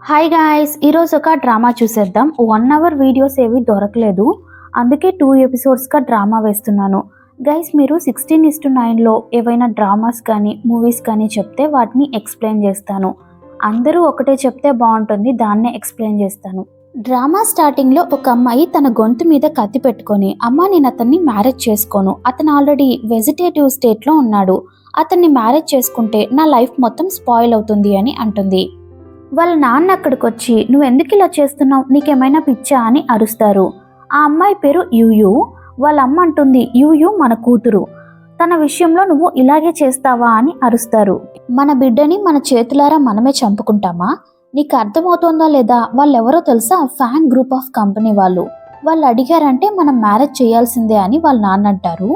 Hi guys, ఈరోజు ఒక drama చూసేద్దాం. 1 అవర్ వీడియోస్ ఏవి దొరకలేదు, అందుకే 2 ఎపిసోడ్స్గా డ్రామా వేస్తున్నాను. గైస్, మీరు 16:9లో ఏవైనా డ్రామాస్ కానీ మూవీస్ కానీ చెప్తే వాటిని ఎక్స్ప్లెయిన్ చేస్తాను. అందరూ ఒకటే చెప్తే బాగుంటుంది, దాన్నే ఎక్స్ప్లెయిన్ చేస్తాను. డ్రామా స్టార్టింగ్లో ఒక అమ్మాయి తన గొంతు మీద కత్తి పెట్టుకొని, అమ్మ నేను అతన్ని మ్యారేజ్ చేసుకోను, అతను ఆల్రెడీ వెజిటేటివ్ స్టేట్లో ఉన్నాడు, అతన్ని మ్యారేజ్ చేసుకుంటే నా లైఫ్ మొత్తం స్పాయిల్ అవుతుంది అని అంటుంది. వాళ్ళ నాన్న అక్కడికి వచ్చి, నువ్వెందుకు ఇలా చేస్తున్నావు, నీకేమైనా పిచ్చా అని అరుస్తారు. ఆ అమ్మాయి పేరు యూయూ. వాళ్ళ అమ్మ అంటుంది, యూయూ మన కూతురు, తన విషయంలో నువ్వు ఇలాగే చేస్తావా అని అరుస్తారు. మన బిడ్డని మన చేతులారా మనమే చంపుకుంటామా, నీకు అర్థమవుతోందా లేదా, వాళ్ళెవరో తెలుసా, ఫ్యాంగ్ గ్రూప్ ఆఫ్ కంపెనీ వాళ్ళు అడిగారంటే మనం మ్యారేజ్ చేయాల్సిందే అని వాళ్ళ నాన్న అంటారు.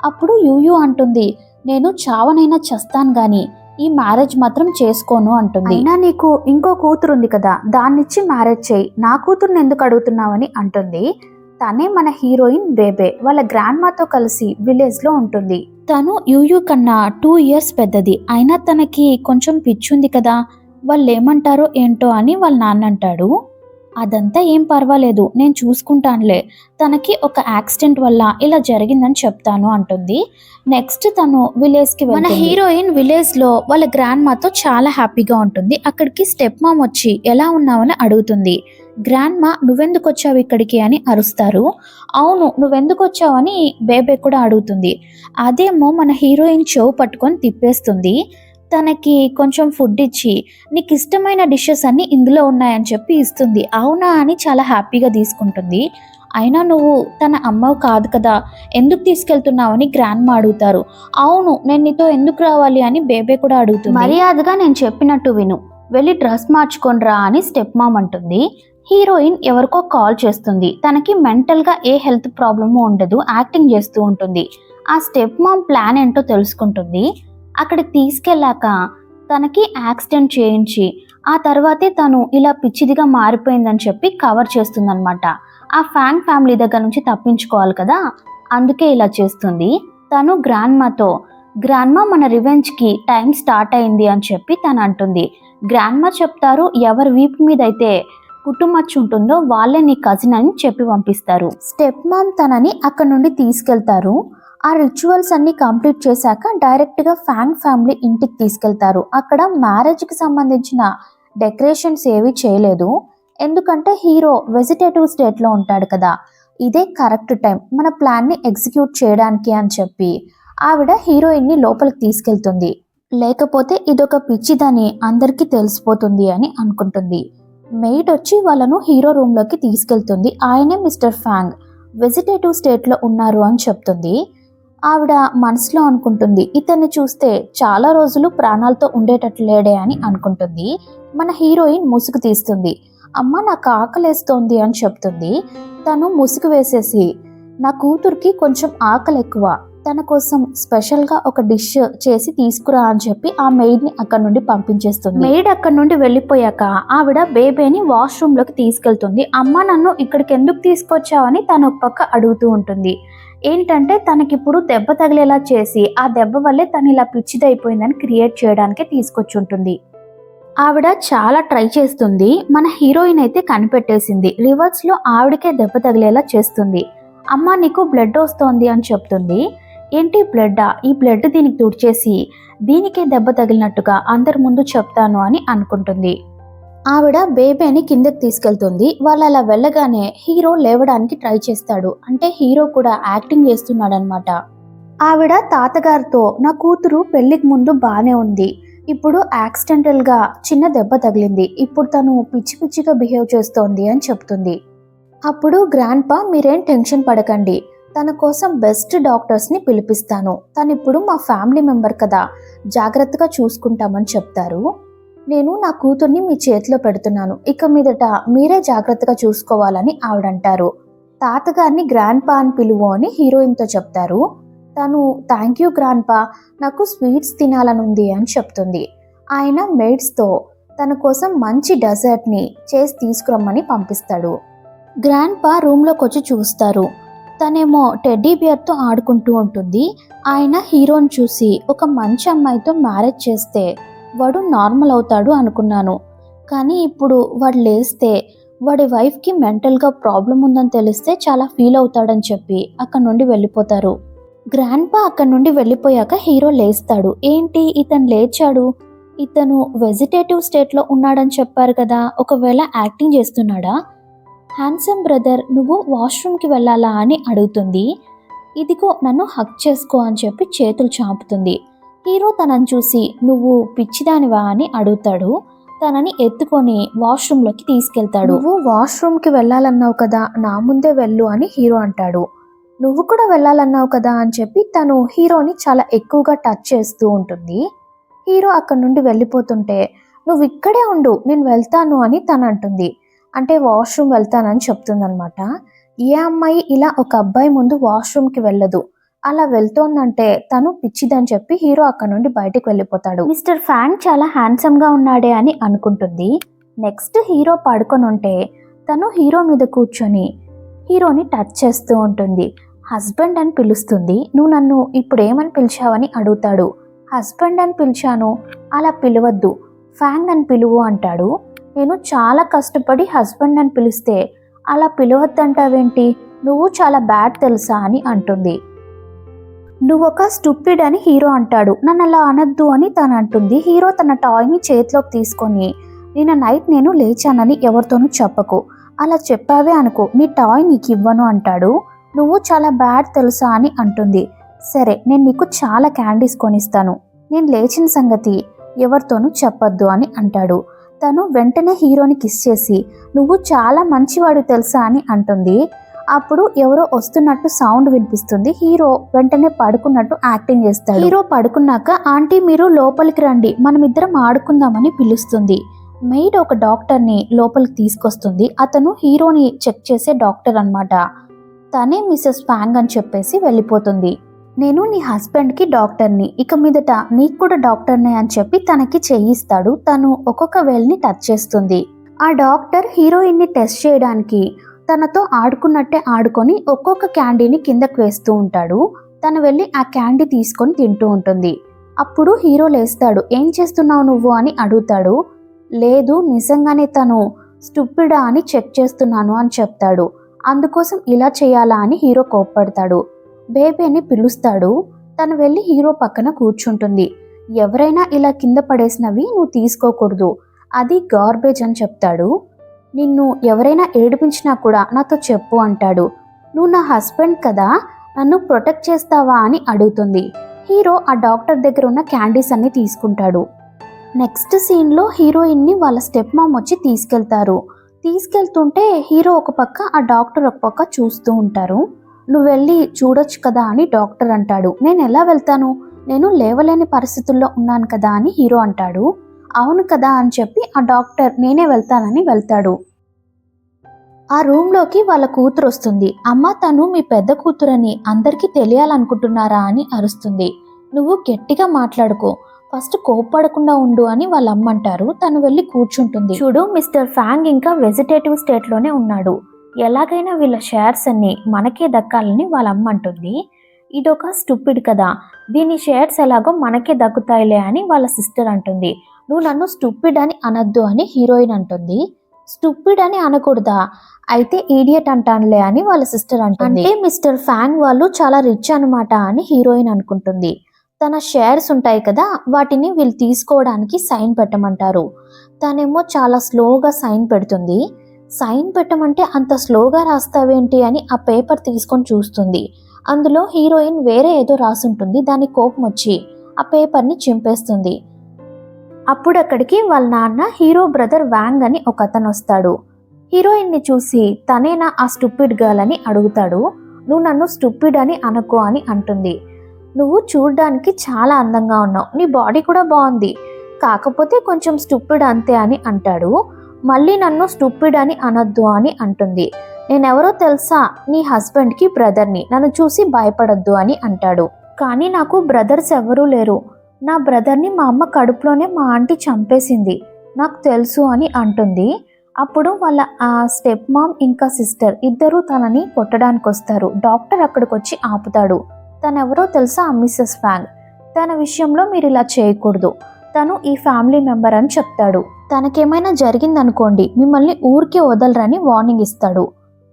అప్పుడు యూయూ అంటుంది, నేను చావనైనా చస్తాను గాని ఈ మ్యారేజ్ మాత్రం చేసుకోను అంటుంది. అయినా నీకు ఇంకో కూతురు ఉంది కదా, దాన్నిచ్చి మ్యారేజ్ చేయి, నా కూతుర్ని ఎందుకు అడుగుతున్నావని అంటుంది. తనే మన హీరోయిన్ బేబే. వాళ్ళ గ్రాండ్ మాతో కలిసి విలేజ్ లో ఉంటుంది. తను యూయూ కన్నా 2 years పెద్దది. అయినా తనకి కొంచెం పిచ్చుంది కదా, వాళ్ళు ఏమంటారో ఏంటో అని వాళ్ళ నాన్న అంటాడు. అదంతా ఏం పర్వాలేదు, నేను చూసుకుంటానులే, తనకి ఒక యాక్సిడెంట్ వల్ల ఇలా జరిగిందని చెప్తాను అంటుంది. నెక్స్ట్ తను విలేజ్కి వెళ్తుంది. మన హీరోయిన్ విలేజ్లో వాళ్ళ గ్రాండ్ మాతో చాలా హ్యాపీగా ఉంటుంది. అక్కడికి స్టెప్ మామ్ వచ్చి ఎలా ఉన్నావని అడుగుతుంది. గ్రాండ్ మా నువ్వెందుకు వచ్చావు ఇక్కడికి అని అరుస్తారు. అవును, నువ్వెందుకు వచ్చావని బేబే కూడా అడుగుతుంది. అదేమో మన హీరోయిన్ చెవు పట్టుకొని తిప్పేస్తుంది. తనకి కొంచెం ఫుడ్ ఇచ్చి, నీకు ఇష్టమైన డిషెస్ అన్నీ ఇందులో ఉన్నాయని చెప్పి ఇస్తుంది. అవునా అని చాలా హ్యాపీగా తీసుకుంటుంది. అయినా నువ్వు తన అమ్మవు కాదు కదా, ఎందుకు తీసుకెళ్తున్నావని గ్రాండ్ మా అడుగుతారు. అవును, నేను నీతో ఎందుకు రావాలి అని బేబే కూడా అడుగుతుంది. మర్యాదగా నేను చెప్పినట్టు విను, వెళ్ళి డ్రెస్ మార్చుకొనిరా అని స్టెప్ మామ్ అంటుంది. హీరోయిన్ ఎవరికో కాల్ చేస్తుంది. తనకి మెంటల్గా ఏ హెల్త్ ప్రాబ్లము ఉండదు, యాక్టింగ్ చేస్తూ ఉంటుంది. ఆ స్టెప్ మామ్ ప్లాన్ ఏంటో తెలుసుకుంటుంది. అక్కడికి తీసుకెళ్ళాక తనకి యాక్సిడెంట్ చేయించి ఆ తర్వాతే తను ఇలా పిచ్చిదిగా మారిపోయిందని చెప్పి కవర్ చేస్తుందన్నమాట. ఆ ఫ్యాంగ్ ఫ్యామిలీ దగ్గర నుంచి తప్పించుకోవాలి కదా, అందుకే ఇలా చేస్తుంది. తను గ్రాండ్మాతో, గ్రాండ్మా మన రివెంజ్కి టైం స్టార్ట్ అయింది అని చెప్పి తను అంటుంది. గ్రాండ్మా చెప్తారు, ఎవరి వీపు మీద అయితే పుట్టుమచ్చ ఉంటుందో వాళ్ళే నీ కజిన్ అని చెప్పి పంపిస్తారు. స్టెప్ మామ్ తనని అక్కడ నుండి తీసుకెళ్తారు. ఆ రిచువల్స్ అన్ని కంప్లీట్ చేశాక డైరెక్ట్గా ఫ్యాంగ్ ఫ్యామిలీ ఇంటికి తీసుకెళ్తారు. అక్కడ మ్యారేజ్కి సంబంధించిన డెకరేషన్స్ ఏవి చేయలేదు, ఎందుకంటే హీరో వెజిటేటివ్ స్టేట్లో ఉంటాడు కదా, ఇదే కరెక్ట్ టైం మన ప్లాన్ని ఎగ్జిక్యూట్ చేయడానికి అని చెప్పి ఆవిడ హీరోయిన్ని లోపలికి తీసుకెళ్తుంది. లేకపోతే ఇదొక పిచ్చిదని అందరికీ తెలిసిపోతుంది అని అనుకుంటుంది. మెయిడ్ వచ్చి వాళ్ళను హీరో రూమ్లోకి తీసుకెళ్తుంది. ఆయనే మిస్టర్ ఫ్యాంగ్, వెజిటేటివ్ స్టేట్లో ఉన్నారు అని చెప్తుంది. ఆవిడ మనసులో అనుకుంటుంది, ఇతన్ని చూస్తే చాలా రోజులు ప్రాణాలతో ఉండేటట్లు లేడే అని అనుకుంటుంది. మన హీరోయిన్ ముసుగు తీస్తుంది. అమ్మ నాకు ఆకలేస్తోంది అని చెప్తుంది. తను ముసుగు వేసేసి, నా కూతురికి కొంచెం ఆకలి ఎక్కువ, తన కోసం స్పెషల్గా ఒక డిష్ చేసి తీసుకురా అని చెప్పి ఆ మెయిడ్ని అక్కడ నుండి పంపించేస్తుంది. మెయిడ్ అక్కడ నుండి వెళ్ళిపోయాక ఆవిడ బేబీని వాష్రూమ్లోకి తీసుకెళ్తుంది. అమ్మ నన్ను ఇక్కడికి ఎందుకు తీసుకొచ్చావని తను ఒక పక్క అడుగుతూ ఉంటుంది. ఏంటంటే తనకిప్పుడు దెబ్బ తగిలేలా చేసి ఆ దెబ్బ వల్లే తను ఇలా పిచ్చిదైపోయిందని క్రియేట్ చేయడానికే తీసుకొచ్చి ఉంటుంది. ఆవిడ చాలా ట్రై చేస్తుంది. మన హీరోయిన్ అయితే కనిపెట్టేసింది. రివర్స్లో ఆవిడకే దెబ్బ తగిలేలా చేస్తుంది. అమ్మ నీకు బ్లడ్ వస్తోంది అని చెప్తుంది. ఏంటి బ్లడ్డా, ఈ బ్లడ్ దీనికి తుడిచేసి దీనికే దెబ్బ తగిలినట్టుగా అందరి ముందు చెప్తాను అని అనుకుంటుంది. ఆవిడ బేబీని కిందకి తీసుకెళ్తుంది. వాళ్ళు అలా వెళ్ళగానే హీరో లేవడానికి ట్రై చేస్తాడు. అంటే హీరో కూడా యాక్టింగ్ చేస్తున్నాడనమాట. ఆవిడ తాతగారితో, నా కూతురు పెళ్లికి ముందు బాగానే ఉంది, ఇప్పుడు యాక్సిడెంటల్గా చిన్న దెబ్బ తగిలింది, ఇప్పుడు తను పిచ్చి పిచ్చిగా బిహేవ్ చేస్తోంది అని చెప్తుంది. అప్పుడు గ్రాండ్పా, మీరేం టెన్షన్ పడకండి, తన కోసం బెస్ట్ డాక్టర్స్ని పిలిపిస్తాను, తను ఇప్పుడు మా ఫ్యామిలీ మెంబర్ కదా, జాగ్రత్తగా చూసుకుంటామని చెప్తారు. నేను నా కూతుర్ని మీ చేతిలో పెడుతున్నాను, ఇక మీదట మీరే జాగ్రత్తగా చూసుకోవాలని ఆవిడంటారు. తాతగారిని గ్రాండ్పా అని పిలువు అని హీరోయిన్తో చెప్తారు. తను థ్యాంక్ యూ గ్రాండ్పా, నాకు స్వీట్స్ తినాలనుంది అని చెప్తుంది. ఆయన మెయిడ్స్తో తన కోసం మంచి డెజర్ట్ని చేసి తీసుకురమ్మని పంపిస్తాడు. గ్రాండ్పా రూమ్లోకి వచ్చి చూస్తారు. తనేమో టెడ్డీ బియర్తో ఆడుకుంటూ ఉంటుంది. ఆయన హీరోని చూసి, ఒక మంచి అమ్మాయితో మ్యారేజ్ చేస్తే వాడు నార్మల్ అవుతాడు అనుకున్నాను, కానీ ఇప్పుడు వాడు లేస్తే వాడి వైఫ్కి మెంటల్గా ప్రాబ్లం ఉందని తెలిస్తే చాలా ఫీల్ అవుతాడని చెప్పి అక్కడ నుండి వెళ్ళిపోతారు. గ్రాండ్ పా అక్కడ నుండి వెళ్ళిపోయాక హీరో లేస్తాడు. ఏంటి ఇతను లేచాడు, ఇతను వెజిటేటివ్ స్టేట్లో ఉన్నాడని చెప్పారు కదా, ఒకవేళ యాక్టింగ్ చేస్తున్నాడా? హ్యాండ్సమ్ బ్రదర్, నువ్వు వాష్రూమ్కి వెళ్ళాలా అని అడుగుతుంది. ఇదిగో నన్ను హక్ చేసుకో అని చెప్పి చేతులు చాపుతుంది. హీరో తనని చూసి నువ్వు పిచ్చిదానివా అని అడుగుతాడు. తనని ఎత్తుకొని వాష్రూమ్లోకి తీసుకెళ్తాడు. నువ్వు వాష్రూమ్కి వెళ్ళాలన్నావు కదా, నా ముందే వెళ్ళు అని హీరో అంటాడు. నువ్వు కూడా వెళ్ళాలన్నావు కదా అని చెప్పి తను హీరోని చాలా ఎక్కువగా టచ్ చేస్తూ ఉంటుంది. హీరో అక్కడ నుండి వెళ్ళిపోతుంటే నువ్వు ఇక్కడే ఉండు, నేను వెళ్తాను అని తను అంటుంది. అంటే వాష్రూమ్ వెళ్తానని చెప్తుందనమాట. ఏ అమ్మాయి ఇలా ఒక అబ్బాయి ముందు వాష్రూమ్కి వెళ్ళదు, అలా వెళ్తోందంటే తను పిచ్చిదని చెప్పి హీరో అక్కడ నుండి బయటకు వెళ్ళిపోతాడు. మిస్టర్ ఫ్యాంగ్ చాలా హ్యాండ్సమ్గా ఉన్నాడే అని అనుకుంటుంది. నెక్స్ట్ హీరో పడుకొని ఉంటే తను హీరో మీద కూర్చొని హీరోని టచ్ చేస్తూ ఉంటుంది. హస్బెండ్ అని పిలుస్తుంది. నువ్వు నన్ను ఇప్పుడు ఏమని పిలిచావని అడుగుతాడు. హస్బెండ్ అని పిలిచాను, అలా పిలవద్దు, ఫ్యాంగ్ అని పిలువు అంటాడు. నేను చాలా కష్టపడి హస్బెండ్ అని పిలిస్తే అలా పిలవద్దంటావేంటి, నువ్వు చాలా బ్యాడ్ తెలుసా అని అంటుంది. నువ్వొక స్టూపిడ్ అని హీరో అంటాడు. నన్ను అలా అనద్దు అని తను అంటుంది. హీరో తన టాయ్ని చేతిలోకి తీసుకొని నిన్న నైట్ నేను లేచానని ఎవరితోనూ చెప్పకు, అలా చెప్పావే అనుకో నీ టాయ్ నీకు ఇవ్వను అంటాడు. నువ్వు చాలా బ్యాడ్ తెలుసా అని అంటుంది. సరే, నేను నీకు చాలా క్యాండీస్ కొనిస్తాను, నేను లేచిన సంగతి ఎవరితోనూ చెప్పొద్దు అని అంటాడు. తను వెంటనే హీరోని కిస్ చేసి నువ్వు చాలా మంచివాడు తెలుసా అని అంటుంది. అప్పుడు ఎవరో వస్తున్నట్టు సౌండ్ వినిపిస్తుంది. హీరో వెంటనే పడుకున్నట్టు యాక్టింగ్ చేస్తాడు. హీరో పడుకున్నాక ఆంటీ మీరు లోపలికి రండి, మనమిద్దరం ఆడుకుందామని పిలుస్తుంది. మెయిడ్ ఒక డాక్టర్ని లోపలికి తీసుకొస్తుంది. అతను హీరోని చెక్ చేసే డాక్టర్ అన్నమాట. తనే మిస్సెస్ ఫ్యాంగ్ అని చెప్పేసి వెళ్ళిపోతుంది. నేను నీ హస్బెండ్కి డాక్టర్ని, ఇక మీదట నీకు కూడా డాక్టర్నే అని చెప్పి తనకి చేయిస్తాడు. తను ఒక్కొక్క వేల్ని టచ్ చేస్తుంది. ఆ డాక్టర్ హీరోయిన్ని టెస్ట్ చేయడానికి తనతో ఆడుకున్నట్టే ఆడుకొని ఒక్కొక్క క్యాండీని కిందకు వేస్తూ ఉంటాడు. తను వెళ్ళి ఆ క్యాండీ తీసుకొని తింటూ ఉంటుంది. అప్పుడు హీరో లేస్తాడు. ఏం చేస్తున్నావు నువ్వు అని అడుగుతాడు. లేదు, నిజంగానే తను స్టూపిడా అని చెక్ చేస్తున్నాను అని చెప్తాడు. అందుకోసం ఇలా చేయాలా అని హీరో కోప్పడతాడు. బేబీ అని పిలుస్తాడు. తను వెళ్ళి హీరో పక్కన కూర్చుంటుంది. ఎవరైనా ఇలా కింద పడేసినవి నువ్వు తీసుకోకూడదు, అది గార్బేజ్ అని చెప్తాడు. నిన్ను ఎవరైనా ఏడిపించినా కూడా నాతో చెప్పు అంటాడు. నువ్వు నా హస్బెండ్ కదా, నన్ను ప్రొటెక్ట్ చేస్తావా అని అడుగుతుంది. హీరో ఆ డాక్టర్ దగ్గర ఉన్న క్యాండీస్ అన్ని తీసుకుంటాడు. నెక్స్ట్ సీన్లో హీరోయిన్ని వాళ్ళ స్టెప్ మామ్ వచ్చి తీసుకెళ్తుంటే హీరో ఒక పక్క, ఆ డాక్టర్ ఒక పక్క చూస్తూ ఉంటారు. నువ్వు వెళ్ళి చూడొచ్చు కదా అని డాక్టర్ అంటాడు. నేను ఎలా వెళ్తాను, నేను లేవలేని పరిస్థితుల్లో ఉన్నాను కదా అని హీరో అంటాడు. అవును కదా అని చెప్పి ఆ డాక్టర్ నేనే వెళ్తానని వెళ్తాడు. ఆ రూమ్లోకి వాళ్ళ కూతురు వస్తుంది. అమ్మ, తను మీ పెద్ద కూతురని అందరికీ తెలియాలనుకుంటున్నారా అని అరుస్తుంది. నువ్వు గట్టిగా మాట్లాడుకో, ఫస్ట్ కోప్పడకుండా ఉండు అని వాళ్ళ అమ్మ అంటారు. తను వెళ్ళి కూర్చుంటుంది. చూడు, మిస్టర్ ఫ్యాంగ్ ఇంకా వెజిటేటివ్ స్టేట్లోనే ఉన్నాడు, ఎలాగైనా వీళ్ళ షేర్స్ అన్ని మనకే దక్కాలని వాళ్ళ అమ్మ అంటుంది. ఇదొక స్టూపిడ్ కదా, దీని షేర్స్ ఎలాగో మనకే దక్కుతాయిలే అని వాళ్ళ సిస్టర్ అంటుంది. నువ్వు నన్ను స్టూపిడ్ అని అనొద్దు అని హీరోయిన్ అంటుంది. స్టూపిడ్ అని అనకూడదా, అయితే ఈడియట్ అంటానులే అని వాళ్ళ సిస్టర్ అంటుంది. అంటే మిస్టర్ ఫ్యాంగ్ వాళ్ళు చాలా రిచ్ అనమాట అని హీరోయిన్ అనుకుంటుంది. తన షేర్స్ ఉంటాయి కదా, వాటిని వీళ్ళు తీసుకోవడానికి సైన్ పెట్టమంటారు. తనేమో చాలా స్లోగా సైన్ పెడుతుంది. సైన్ పెట్టమంటే అంత స్లోగా రాస్తావేంటి అని ఆ పేపర్ తీసుకొని చూస్తుంది. అందులో హీరోయిన్ వేరే ఏదో రాసుంటుంది. దాని కోపం వచ్చి ఆ పేపర్ని చింపేస్తుంది. అప్పుడు అక్కడికి వాళ్ళ నాన్న హీరో బ్రదర్ వాంగ్ అని ఒక అతను వస్తాడు. హీరోయిన్ని చూసి తనేనా ఆ స్టూపిడ్ గర్ల్ అని అడుగుతాడు. నువ్వు నన్ను స్టూపిడ్ అని అనుకో అని అంటుంది. నువ్వు చూడడానికి చాలా అందంగా ఉన్నావు, నీ బాడీ కూడా బాగుంది, కాకపోతే కొంచెం స్టూపిడ్ అంతే అని అంటాడు. మళ్ళీ నన్ను స్టూపిడ్ అని అనొద్దు అని అంటుంది. నేనెవరో తెలుసా, నీ హస్బెండ్కి బ్రదర్ని, నన్ను చూసి భయపడొద్దు అని అంటాడు. కానీ నాకు బ్రదర్స్ ఎవరూ లేరు, నా బ్రదర్ని మా అమ్మ కడుపులోనే మా ఆంటీ చంపేసింది, నాకు తెలుసు అని అంటుంది. అప్పుడు వాళ్ళ ఆ స్టెప్ మామ్ ఇంకా సిస్టర్ ఇద్దరూ తనని కొట్టడానికి వస్తారు. డాక్టర్ అక్కడికి వచ్చి ఆపుతాడు. తనెవరో తెలుసా, మిస్సెస్ ఫ్యాంగ్, తన విషయంలో మీరు ఇలా చేయకూడదు, తను ఈ ఫ్యామిలీ మెంబర్ అని చెప్తాడు. తనకేమైనా జరిగిందనుకోండి మిమ్మల్ని ఊరికే వదలరని వార్నింగ్ ఇస్తాడు.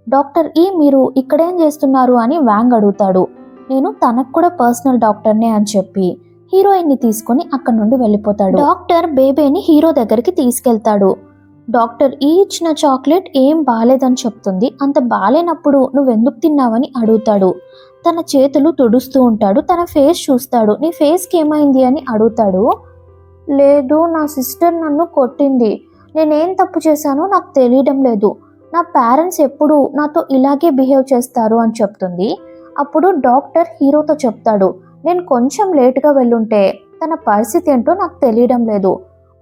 డాక్టర్ మీరు ఇక్కడేం చేస్తున్నారు అని వ్యాంగ్ అడుగుతాడు. నేను తనకు కూడా పర్సనల్ డాక్టర్నే అని చెప్పి హీరోయిన్ ని తీసుకొని అక్కడ నుండి వెళ్ళిపోతాడు. డాక్టర్ బేబీని హీరో దగ్గరికి తీసుకెళ్తాడు. డాక్టర్ ఇచ్చిన చాక్లెట్ ఏం బాలేదని చెప్తుంది. అంత బాలేనప్పుడు నువ్వెందుకు తిన్నావని అడుగుతాడు. తన చేతులు తుడుస్తూ ఉంటాడు. తన ఫేస్ చూస్తాడు. నీ ఫేస్కి ఏమైంది అని అడుగుతాడు. లేదు, నా సిస్టర్ నన్ను కొట్టింది. నేనేం తప్పు చేశానో నాకు తెలియడం లేదు. నా పేరెంట్స్ ఎప్పుడు నాతో ఇలాగే బిహేవ్ చేస్తారు అని చెప్తుంది. అప్పుడు డాక్టర్ హీరోతో చెప్తాడు, నేను కొంచెం లేటుగా వెళ్ళుంటే తన పరిస్థితి ఏంటో నాకు తెలియడం లేదు.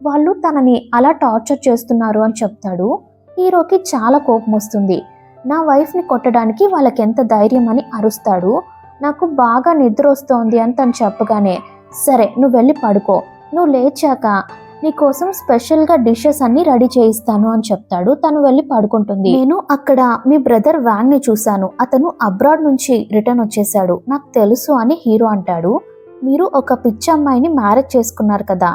వాళ్ళు తనని అలా టార్చర్ చేస్తున్నారు అని చెప్తాడు. హీరోకి చాలా కోపం వస్తుంది. నా వైఫ్ని కొట్టడానికి వాళ్ళకెంత ధైర్యం అని అరుస్తాడు. నాకు బాగా నిద్ర వస్తోంది అని తను చెప్పగానే, సరే నువ్వు వెళ్ళి పడుకో, నువ్వు లేచాక నీకోసం స్పెషల్గా డిషెస్ అన్ని రెడీ చేయిస్తాను అని చెప్తాడు. తను వెళ్ళి పడుకుంటుంది. నేను అక్కడ మీ బ్రదర్ వ్యాంగ్ని చూశాను, అతను అబ్రాడ్ నుంచి రిటర్న్ వచ్చేసాడు, నాకు తెలుసు అని హీరో అంటాడు. మీరు ఒక పిచ్చి అమ్మాయిని మ్యారేజ్ చేసుకున్నారు కదా,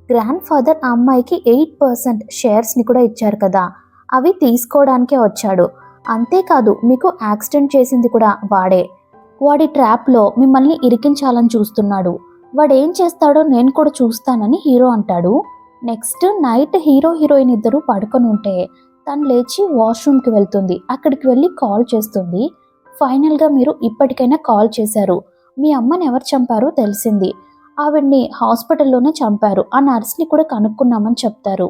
గ్రాండ్ ఫాదర్ ఆ అమ్మాయికి 8% షేర్స్ని కూడా ఇచ్చారు కదా, అవి తీసుకోవడానికే వచ్చాడు. అంతేకాదు మీకు యాక్సిడెంట్ చేసింది కూడా వాడే. వాడి ట్రాప్లో మిమ్మల్ని ఇరికించాలని చూస్తున్నాడు. వాడేం చేస్తాడో నేను కూడా చూస్తానని హీరో అంటాడు. నెక్స్ట్ నైట్ హీరో హీరోయిన్ ఇద్దరు పడుకొని ఉంటే తను లేచి వాష్రూమ్కి వెళ్తుంది. అక్కడికి వెళ్ళి కాల్ చేస్తుంది. ఫైనల్గా మీరు ఇప్పటికైనా కాల్ చేశారు, మీ అమ్మని ఎవరు చంపారో తెలిసింది, ఆవిడ్ని హాస్పిటల్లోనే చంపారు, ఆ నర్స్ని కూడా కనుక్కున్నామని చెప్తారు.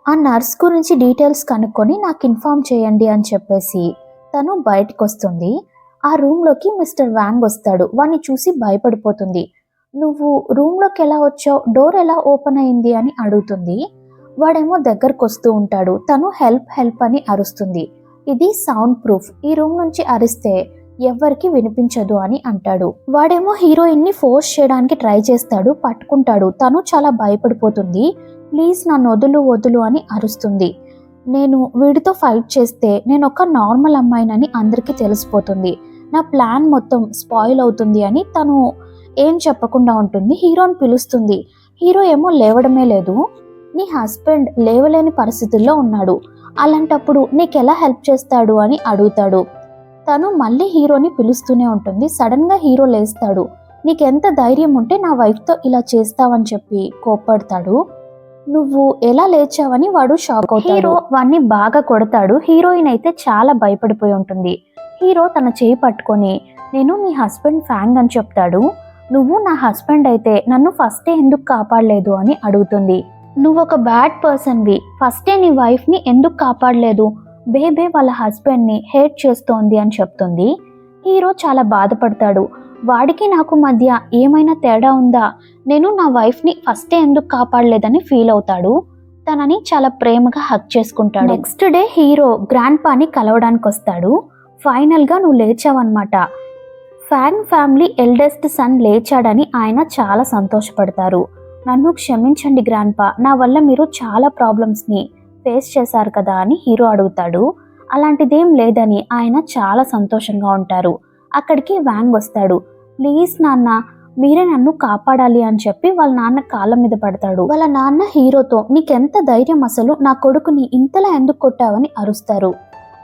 ఆ నర్స్ గురించి డీటెయిల్స్ కనుక్కొని నాకు ఇన్ఫార్మ్ చేయండి అని చెప్పేసి తను బయటకు వస్తుంది. ఆ రూమ్లోకి మిస్టర్ వ్యాంగ్ వస్తాడు. వాడిని చూసి భయపడిపోతుంది. నువ్వు రూమ్లోకి ఎలా వచ్చావు, డోర్ ఎలా ఓపెన్ అయింది అని అడుగుతుంది. వాడేమో దగ్గరకు వస్తూ ఉంటాడు. తను హెల్ప్ హెల్ప్ అని అరుస్తుంది. ఇది సౌండ్ ప్రూఫ్, ఈ రూమ్ నుంచి అరిస్తే ఎవ్వరికి వినిపించదు అని అంటాడు. వాడేమో హీరోయిన్ని ఫోర్స్ చేయడానికి ట్రై చేస్తాడు, పట్టుకుంటాడు. తను చాలా భయపడిపోతుంది. ప్లీజ్ నన్ను వదులు వదులు అని అరుస్తుంది. నేను వీడితో ఫైట్ చేస్తే నేను ఒక నార్మల్ అమ్మాయినని అందరికీ తెలిసిపోతుంది, నా ప్లాన్ మొత్తం స్పాయిల్ అవుతుంది అని తను ఏం చెప్పకుండా ఉంటుంది. హీరోని పిలుస్తుంది. హీరో ఏమో లేవడమే లేదు. నీ హస్బెండ్ లేవలేని పరిస్థితుల్లో ఉన్నాడు, అలాంటప్పుడు నీకెలా హెల్ప్ చేస్తాడు అని అడుగుతాడు. తను మళ్ళీ హీరోని పిలుస్తూనే ఉంటుంది. సడన్గా హీరో లేస్తాడు. నీకెంత ధైర్యం ఉంటే నా వైఫ్తో ఇలా చేస్తావని చెప్పి కోప్పడతాడు. నువ్వు ఎలా లేచావని వాడు షాక్ అవుతాడు. హీరో వాడిని బాగా కొడతాడు. హీరోయిన్ అయితే చాలా భయపడిపోయి ఉంటుంది. హీరో తన చేయి పట్టుకొని నేను నీ హస్బెండ్ ఫ్యాంగ్ అని చెప్తాడు. నువ్వు నా హస్బెండ్ అయితే నన్ను ఫస్టే ఎందుకు కాపాడలేదు అని అడుగుతుంది. నువ్వు ఒక బ్యాడ్ పర్సన్వి, ఫస్టే నీ వైఫ్ని ఎందుకు కాపాడలేదు, బేబే వాళ్ళ హస్బెండ్ని హేట్ చేస్తోంది అని చెప్తుంది. హీరో చాలా బాధపడతాడు. వాడికి నాకు మధ్య ఏమైనా తేడా ఉందా, నేను నా వైఫ్ని ఫస్టే ఎందుకు కాపాడలేదని ఫీల్ అవుతాడు. తనని చాలా ప్రేమగా హగ్ చేసుకుంటాడు. నెక్స్ట్ డే హీరో గ్రాండ్ పాని కలవడానికి వస్తాడు. ఫైనల్గా నువ్వు లేచావన్నమాట, ఫ్యాంగ్ ఫ్యామిలీ ఎల్డెస్ట్ సన్ లేచాడని ఆయన చాలా సంతోషపడతారు. నన్ను క్షమించండి గ్రాండ్పా, నా వల్ల మీరు చాలా ప్రాబ్లమ్స్ని ఫేస్ చేశారు కదా అని హీరో అడుగుతాడు. అలాంటిదేం లేదని ఆయన చాలా సంతోషంగా ఉంటారు. అక్కడికి వ్యాంగ్ వస్తాడు. ప్లీజ్ నాన్న, మీరే నన్ను కాపాడాలి అని చెప్పి వాళ్ళ నాన్న కాళ్ళ మీద పడతాడు. వాళ్ళ నాన్న హీరోతో నీకెంత ధైర్యం, అసలు నా కొడుకుని ఇంతలా ఎందుకు కొట్టావని అరుస్తారు.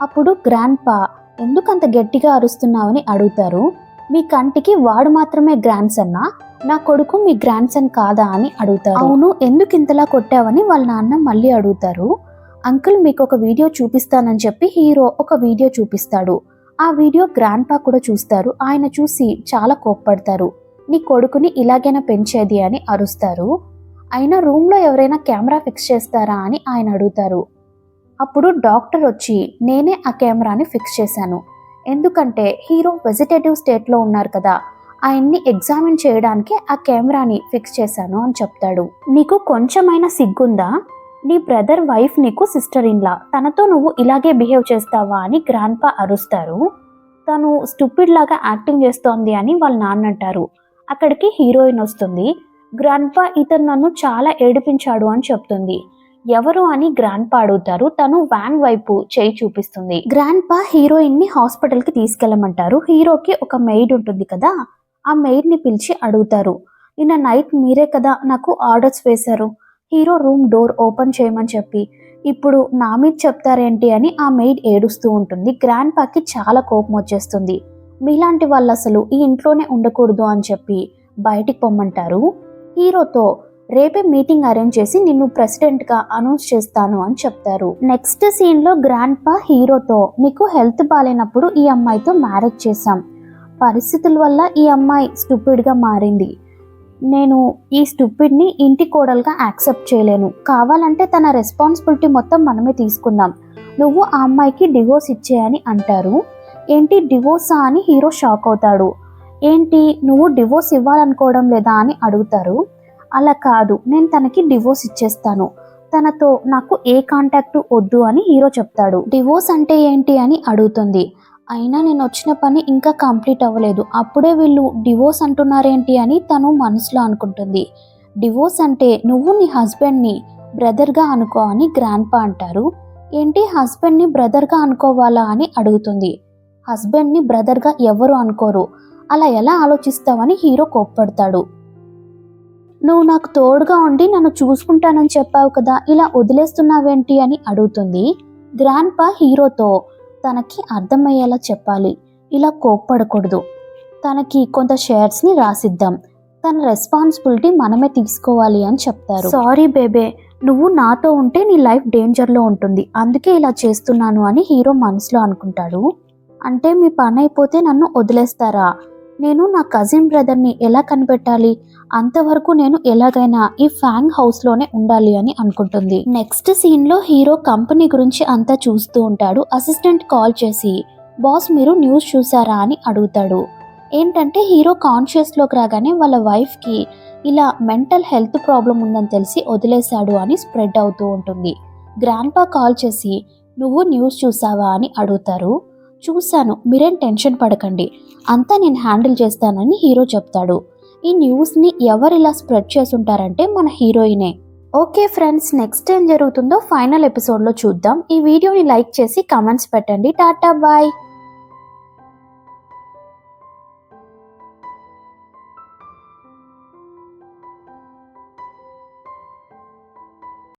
అప్పుడు గ్రాండ్పా ఎందుకంత గట్టిగా అరుస్తున్నావని అడుగుతారు. మీ కంటికి వాడు మాత్రమే గ్రాండ్ సన్నా, నా కొడుకు మీ గ్రాండ్ సన్ కాదా అని అడుగుతారు. అవును, ఎందుకు ఇంతలా కొట్టావని వాళ్ళ నాన్న మళ్ళీ అడుగుతారు. అంకుల్ మీకు ఒక వీడియో చూపిస్తానని చెప్పి హీరో ఒక వీడియో చూపిస్తాడు. ఆ వీడియో గ్రాండ్ పా కూడా చూస్తారు. ఆయన చూసి చాలా కోప్పడతారు. నీ కొడుకుని ఇలాగైనా పెంచేది అని అరుస్తారు. అయినా రూమ్లో ఎవరైనా కెమెరా ఫిక్స్ చేస్తారా అని ఆయన అడుగుతారు. అప్పుడు డాక్టర్ వచ్చి నేనే ఆ కెమెరాని ఫిక్స్ చేశాను, ఎందుకంటే హీరో వెజిటేటివ్ స్టేట్లో ఉన్నారు కదా, ఆయన్ని ఎగ్జామిన్ చేయడానికి ఆ కెమెరాని ఫిక్స్ చేశాను అని చెప్తాడు. నీకు కొంచెమైనా సిగ్గుందా, నీ బ్రదర్ వైఫ్ నీకు సిస్టర్ ఇన్లా, తనతో నువ్వు ఇలాగే బిహేవ్ చేస్తావా అని గ్రాండ్ పా అరుస్తారు. తను స్టూపిడ్ లాగా యాక్టింగ్ చేస్తోంది అని వాళ్ళ నాన్న అంటారు. అక్కడికి హీరోయిన్ వస్తుంది. గ్రాండ్ పా ఇతను నన్ను చాలా ఏడిపించాడు అని చెప్తుంది. ఎవరు అని గ్రాండ్ పా అడుగుతారు. తను వ్యాంగ్ వైపు చేయి చూపిస్తుంది. గ్రాండ్ పా హీరోయిన్ ని హాస్పిటల్ కి తీసుకెళ్ళమంటారు. హీరోకి ఒక మెయిడ్ ఉంటుంది కదా, ఆ మెయిడ్ ని పిలిచి అడుగుతారు, నిన్న నైట్ మీరే కదా నాకు ఆర్డర్స్ వేశారు హీరో రూమ్ డోర్ ఓపెన్ చేయమని చెప్పి. ఇప్పుడు నా మీద చెప్తారేంటి అని ఆ మెయిడ్ ఏడుస్తూ ఉంటుంది. గ్రాండ్ పాకి చాలా కోపం వచ్చేస్తుంది. మీలాంటి వాళ్ళు అసలు ఈ ఇంట్లోనే ఉండకూడదు అని చెప్పి బయటికి పొమ్మంటారు. హీరోతో రేపే మీటింగ్ అరేంజ్ చేసి నిన్ను ప్రెసిడెంట్గా అనౌన్స్ చేస్తాను అని చెప్తారు. నెక్స్ట్ సీన్లో గ్రాండ్ పా హీరోతో నీకు హెల్త్ బాగాలేనప్పుడు ఈ అమ్మాయితో మ్యారేజ్ చేశాం. పరిస్థితుల వల్ల ఈ అమ్మాయి స్టూపిడ్గా మారింది. నేను ఈ స్టూపిడ్ని ఇంటి కోడలుగా యాక్సెప్ట్ చేయలేను. కావాలంటే తన రెస్పాన్సిబిలిటీ మొత్తం మనమే తీసుకుందాం. నువ్వు ఆ అమ్మాయికి డివోర్స్ ఇచ్చేయని అంటారు. ఏంటి డివోర్సా అని హీరో షాక్ అవుతాడు. ఏంటి నువ్వు డివోర్స్ ఇవ్వాలనుకోవడం లేదా అని అడుగుతారు. అలా కాదు, నేను తనకి డివోర్స్ ఇచ్చేస్తాను. తనతో నాకు ఏ కాంటాక్ట్ వద్దు అని హీరో చెప్తాడు. డివోర్స్ అంటే ఏంటి అని అడుగుతుంది. అయినా నేను వచ్చిన పని ఇంకా కంప్లీట్ అవ్వలేదు, అప్పుడే వీళ్ళు డివోర్స్ అంటున్నారేంటి అని తను మనసులో అనుకుంటుంది. డివోర్స్ అంటే నువ్వు నీ హస్బెండ్ని బ్రదర్గా అనుకో అని గ్రాండ్ పా అంటారు. ఏంటి హస్బెండ్ని బ్రదర్గా అనుకోవాలా అని అడుగుతుంది. హస్బెండ్ని బ్రదర్గా ఎవరు అనుకోరు, అలా ఎలా ఆలోచిస్తావని హీరో కోప్పడతాడు. నువ్వు నాకు తోడుగా ఉండి నన్ను చూసుకుంటానని చెప్పావు కదా, ఇలా వదిలేస్తున్నావేంటి అని అడుగుతుంది. గ్రాండ్ పా హీరోతో తనకి అర్థమయ్యేలా చెప్పాలి, ఇలా కోప్పడకూడదు, తనకి కొంత షేర్స్ని రాసిద్దాం, తన రెస్పాన్సిబిలిటీ మనమే తీసుకోవాలి అని చెప్తారు. సారీ బేబే, నువ్వు నాతో ఉంటే నీ లైఫ్ డేంజర్లో ఉంటుంది, అందుకే ఇలా చేస్తున్నాను అని హీరో మనసులో అనుకుంటాడు. అంటే మీ పని అయిపోతే నన్ను వదిలేస్తారా? నేను నా కజిన్ బ్రదర్ని ఎలా కనిపెట్టాలి? అంతవరకు నేను ఎలాగైనా ఈ ఫ్యాంగ్ హౌస్లోనే ఉండాలి అని అనుకుంటుంది. నెక్స్ట్ సీన్లో హీరో కంపెనీ గురించి అంతా చూస్తూ ఉంటాడు. అసిస్టెంట్ కాల్ చేసి బాస్ మీరు న్యూస్ చూసారా అని అడుగుతాడు. ఏంటంటే హీరో కాన్షియస్లోకి రాగానే వాళ్ళ వైఫ్కి ఇలా మెంటల్ హెల్త్ ప్రాబ్లం ఉందని తెలిసి వదిలేశాడు అని స్ప్రెడ్ అవుతూ ఉంటుంది. గ్రాండ్ పా కాల్ చేసి నువ్వు న్యూస్ చూసావా అని అడుగుతారు. చూశాను, మీరేం టెన్షన్ పడకండి, అంతా నేను హ్యాండిల్ చేస్తానని హీరో చెప్తాడు. ఈ న్యూస్ని ఎవరు ఇలా స్ప్రెడ్ చేసుంటారంటే మన హీరోయినే. ఓకే ఫ్రెండ్స్, నెక్స్ట్ ఏం జరుగుతుందో ఫైనల్ ఎపిసోడ్లో చూద్దాం. ఈ వీడియోని లైక్ చేసి కామెంట్స్ పెట్టండి. టాటా బాయ్.